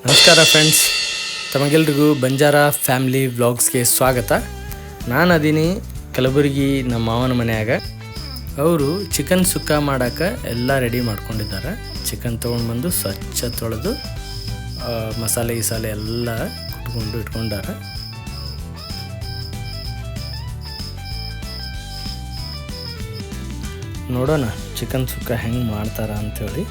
ನಮಸ್ಕಾರ friends, ತಮಗೆಲ್ರಿಗೂ Banjara family ವ್ಲಾಗ್ಸ್ಗೆ ಸ್ವಾಗತ. ನಾನು ಅದೀನಿ ಕಲಬುರಗಿ ನಮ್ಮ ಮಾವನ ಮನೆಯಾಗ. ಅವರು ಚಿಕನ್ ಸುಕ್ಕ ಮಾಡೋಕ್ಕೆ ಎಲ್ಲ ರೆಡಿ ಮಾಡ್ಕೊಂಡಿದ್ದಾರೆ. ಚಿಕನ್ ತೊಗೊಂಡು ಬಂದು ಸ್ವಚ್ಛ ತೊಳೆದು ಮಸಾಲೆ ಎಲ್ಲ ಕುಟ್ಕೊಂಡು ಇಟ್ಕೊಂಡಾರ. ನೋಡೋಣ ಚಿಕನ್ ಸುಕ್ಕ ಹೆಂಗೆ ಮಾಡ್ತಾರ ಅಂಥೇಳಿ.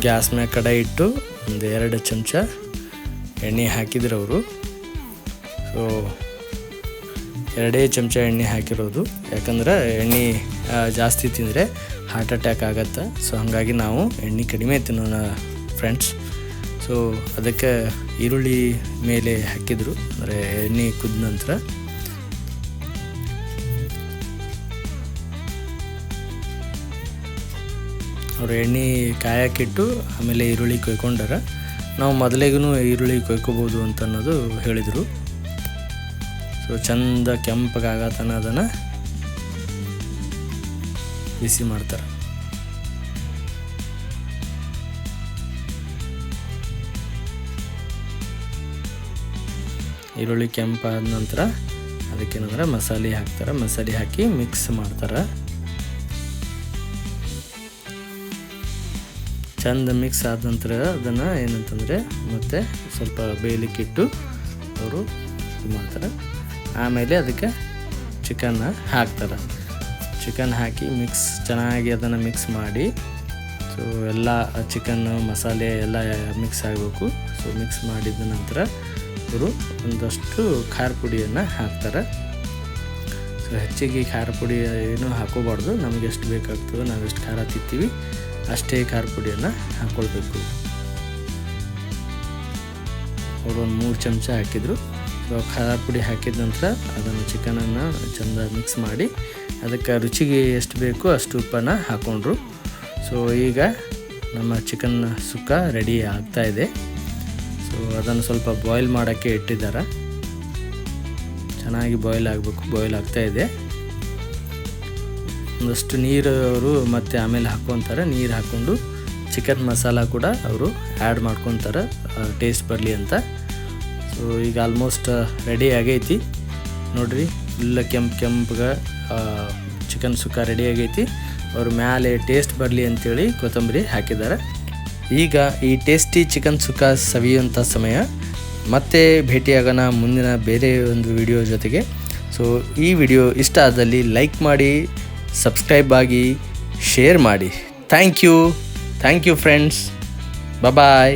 ಗ್ಯಾಸ್ ಮ್ಯಾಗ ಕಡಾಯಿ ಇಟ್ಟು ಒಂದು 2 ಚಮಚ ಎಣ್ಣೆ ಹಾಕಿದ್ರು ಅವರು. ಸೊ 2 ಚಮಚ ಎಣ್ಣೆ ಹಾಕಿರೋದು, ಯಾಕಂದ್ರೆ ಎಣ್ಣೆ ಜಾಸ್ತಿ ತಿಂದರೆ ಹಾರ್ಟ್ ಅಟ್ಯಾಕ್ ಆಗತ್ತೆ. ಸೊ ಹಾಗಾಗಿ ನಾವು ಎಣ್ಣೆ ಕಡಿಮೆ ತಿನ್ನೋಣ ಫ್ರೆಂಡ್ಸ್. ಸೊ ಅದಕ್ಕೆ ಈರುಳ್ಳಿ ಮೇಲೆ ಹಾಕಿದರು, ಅಂದರೆ ಎಣ್ಣೆ ಕುದ್ದ ನಂತರ ಅವರು ಎಣ್ಣೆ ಕಾಯಕ್ಕಿಟ್ಟು ಆಮೇಲೆ ಈರುಳ್ಳಿ ಕೊಯ್ಕೊಂಡಾರ. ನಾವು ಮೊದಲಿಗೂ ಈರುಳ್ಳಿ ಕೊಯ್ಕೋಬೋದು ಅಂತ ಅನ್ನೋದು ಹೇಳಿದರು. ಸೊ ಚಂದ ಕೆಂಪಗಾಗತನ ಅದನ್ನು ಬಿಸಿ ಮಾಡ್ತಾರೆ. ಈರುಳ್ಳಿ ಕೆಂಪಾದ ನಂತರ ಅದಕ್ಕೇನಂದ್ರೆ ಮಸಾಲೆ ಹಾಕ್ತಾರೆ. ಮಸಾಲೆ ಹಾಕಿ ಮಿಕ್ಸ್ ಮಾಡ್ತಾರೆ. ಚಂದ ಮಿಕ್ಸ್ ಆದ ನಂತರ ಅದನ್ನು ಏನಂತಂದರೆ ಮತ್ತೆ ಸ್ವಲ್ಪ ಬೇಯಲಿಕ್ಕಿಟ್ಟು ಅವರು ಇದು ಮಾಡ್ತಾರೆ. ಆಮೇಲೆ ಅದಕ್ಕೆ ಚಿಕನ್ನ ಹಾಕ್ತಾರೆ. ಚಿಕನ್ ಹಾಕಿ ಚೆನ್ನಾಗಿ ಅದನ್ನು ಮಿಕ್ಸ್ ಮಾಡಿ, ಸೊ ಎಲ್ಲ ಚಿಕನ್ ಮಸಾಲೆ ಎಲ್ಲ ಮಿಕ್ಸ್ ಆಗಬೇಕು. ಸೊ ಮಿಕ್ಸ್ ಮಾಡಿದ ನಂತರ ಅವರು ಒಂದಷ್ಟು ಖಾರ ಪುಡಿಯನ್ನು ಹಾಕ್ತಾರೆ. ಸೊ ಹೆಚ್ಚಿಗೆ ಖಾರ ಪುಡಿ ಏನೂ ಹಾಕೋಬಾರ್ದು, ನಮಗೆ ಎಷ್ಟು ಬೇಕಾಗ್ತದೆ, ನಾವು ಎಷ್ಟು ಖಾರ ತಿಂತೀವಿ ಅಷ್ಟೇ ಖಾರ ಪುಡಿಯನ್ನು ಹಾಕ್ಕೊಳ್ಬೇಕು. ಅವರು ಒಂದು 3 ಚಮಚ ಹಾಕಿದರು. ಸೊ ಖಾರ ಪುಡಿ ಹಾಕಿದ ನಂತರ ಅದನ್ನು ಚಿಕನನ್ನು ಚೆಂದ ಮಿಕ್ಸ್ ಮಾಡಿ ಅದಕ್ಕೆ ರುಚಿಗೆ ಎಷ್ಟು ಬೇಕು ಅಷ್ಟು ಉಪ್ಪನ್ನು ಹಾಕ್ಕೊಂಡ್ರು. ಸೊ ಈಗ ನಮ್ಮ ಚಿಕನ್ ಸುಕ್ಕ ರೆಡಿ ಆಗ್ತಾಯಿದೆ. ಸೊ ಅದನ್ನು ಸ್ವಲ್ಪ ಬಾಯ್ಲ್ ಮಾಡೋಕ್ಕೆ ಇಟ್ಟಿದ್ದಾರೆ. ಚೆನ್ನಾಗಿ ಬಾಯ್ಲ್ ಆಗಬೇಕು. ಬಾಯ್ಲ್ ಆಗ್ತಾಯಿದೆ. ಒಂದಷ್ಟು ನೀರು ಅವರು ಮತ್ತೆ ಆಮೇಲೆ ಹಾಕ್ಕೊತಾರೆ. ನೀರು ಹಾಕ್ಕೊಂಡು ಚಿಕನ್ ಮಸಾಲ ಕೂಡ ಅವರು ಆ್ಯಡ್ ಮಾಡ್ಕೊತಾರೆ ಟೇಸ್ಟ್ ಬರಲಿ ಅಂತ. ಸೊ ಈಗ ಆಲ್ಮೋಸ್ಟ್ ರೆಡಿ ಆಗೈತಿ ನೋಡ್ರಿ. ಫುಲ್ಲ ಕೆಂಪಗೆ ಚಿಕನ್ ಸುಕ್ಕ ರೆಡಿ ಆಗೈತಿ. ಅವರು ಮೇಲೆ ಟೇಸ್ಟ್ ಬರಲಿ ಅಂತೇಳಿ ಕೊತ್ತಂಬರಿ ಹಾಕಿದ್ದಾರೆ. ಈಗ ಈ ಟೇಸ್ಟಿ ಚಿಕನ್ ಸುಕ್ಕ ಸವಿಯುವಂಥ ಸಮಯ. ಮತ್ತೆ ಭೇಟಿಯಾಗೋಣ ಮುಂದಿನ ಬೇರೆ ಒಂದು ವಿಡಿಯೋ ಜೊತೆಗೆ. ಸೊ ಈ ವಿಡಿಯೋ ಇಷ್ಟ ಆದಲ್ಲಿ ಲೈಕ್ ಮಾಡಿ, ಸಬ್ಸ್ಕ್ರೈಬ್ ಆಗಿ, ಶೇರ್ ಮಾಡಿ. Thank you friends. ಬಾಯ್.